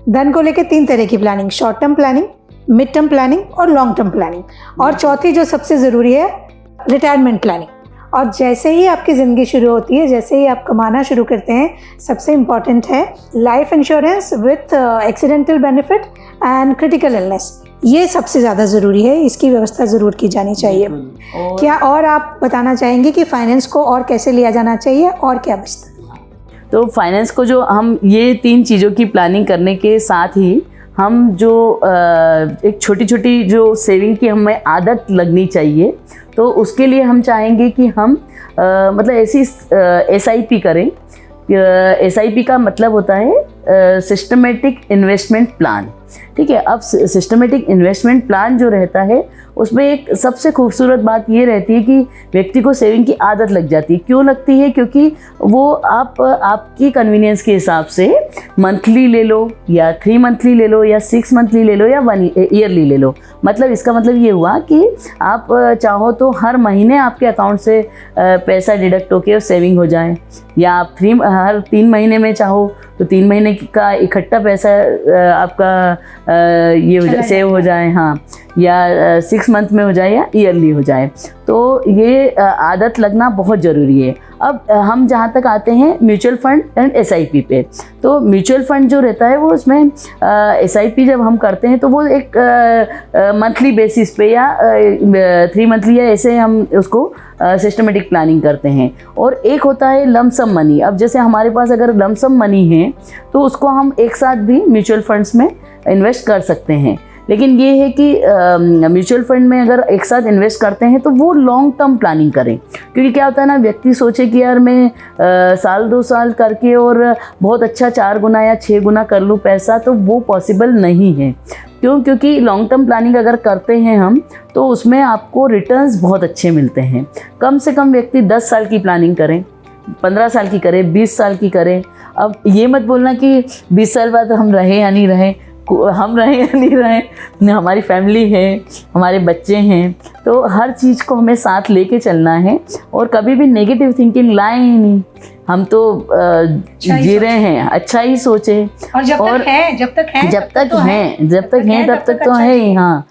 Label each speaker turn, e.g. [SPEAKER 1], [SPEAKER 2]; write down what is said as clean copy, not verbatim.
[SPEAKER 1] धन को लेकर 3 तरह की planning, short term planning, mid term planning और लॉन्ग टर्म प्लानिंग। और चौथी जो सबसे ज़रूरी है, रिटायरमेंट प्लानिंग। और जैसे ही आपकी ज़िंदगी शुरू होती है, जैसे ही आप कमाना शुरू करते हैं, सबसे इम्पॉर्टेंट है life insurance with accidental benefit and critical illness. ये सबसे ज़्यादा ज़रूरी है, इसकी व्यवस्था ज़रूर की जानी चाहिए। क्या और आप बताना चाहेंगे कि फाइनेंस को और कैसे लिया जाना चाहिए और क्या बचता है?
[SPEAKER 2] तो फाइनेंस को जो हम ये 3 चीज़ों की प्लानिंग करने के साथ ही हम जो एक छोटी छोटी जो सेविंग की हमें आदत लगनी चाहिए, तो उसके लिए हम चाहेंगे कि हम मतलब ऐसी SIP करें। SIP का मतलब होता है सिस्टमेटिक इन्वेस्टमेंट प्लान। ठीक है, अब सिस्टमेटिक इन्वेस्टमेंट प्लान जो रहता है उसमें एक सबसे खूबसूरत बात ये रहती है कि व्यक्ति को सेविंग की आदत लग जाती है। क्यों लगती है? क्योंकि वो आपकी कन्वीनियंस के हिसाब से मंथली ले लो या 3 मंथली ले लो या 6 मंथली ले लो या 1 ईयरली ले लो। मतलब इसका मतलब ये हुआ कि आप चाहो तो हर महीने आपके अकाउंट से पैसा डिडक्ट होकर सेविंग हो जाए, या आप हर 3 महीने में चाहो तो 3 महीने का इकट्ठा पैसा आपका ये सेव हो जाए, हाँ, या 6 मंथ में हो जाए या ईयरली हो जाए। तो ये आदत लगना बहुत ज़रूरी है। अब हम जहाँ तक आते हैं म्यूचुअल फंड एंड SIP पे, तो म्यूचुअल फंड जो रहता है वो उसमें SIP जब हम करते हैं तो वो एक मंथली बेसिस पे या 3 मंथली या ऐसे हम उसको सिस्टमेटिक प्लानिंग करते हैं। और एक होता है लमसम मनी। अब जैसे हमारे पास अगर लमसम मनी है तो उसको हम एक साथ भी म्यूचुअल फंड्स में इन्वेस्ट कर सकते हैं। लेकिन ये है कि म्यूचुअल फंड में अगर एक साथ इन्वेस्ट करते हैं तो वो लॉन्ग टर्म प्लानिंग करें। क्योंकि क्या होता है ना, व्यक्ति सोचे कि यार मैं साल 2 साल करके और बहुत अच्छा 4 गुना या 6 गुना कर लूँ पैसा, तो वो पॉसिबल नहीं है। क्यों? क्योंकि लॉन्ग टर्म प्लानिंग अगर करते हैं हम तो उसमें आपको रिटर्न्स बहुत अच्छे मिलते हैं। कम से कम व्यक्ति 10 साल की प्लानिंग करें, 15 साल की करें, 20 साल की करें। अब ये मत बोलना कि 20 साल बाद हम रहे या नहीं रहे, हम रहे या नहीं रहे, हमारी फैमिली है, हमारे बच्चे हैं, तो हर चीज़ को हमें साथ लेके चलना है। और कभी भी नेगेटिव थिंकिंग लाएं ही नहीं। हम तो जी रहे हैं, अच्छा ही सोचे।
[SPEAKER 1] और जब तक है
[SPEAKER 2] तब तक तो है ही, हाँ।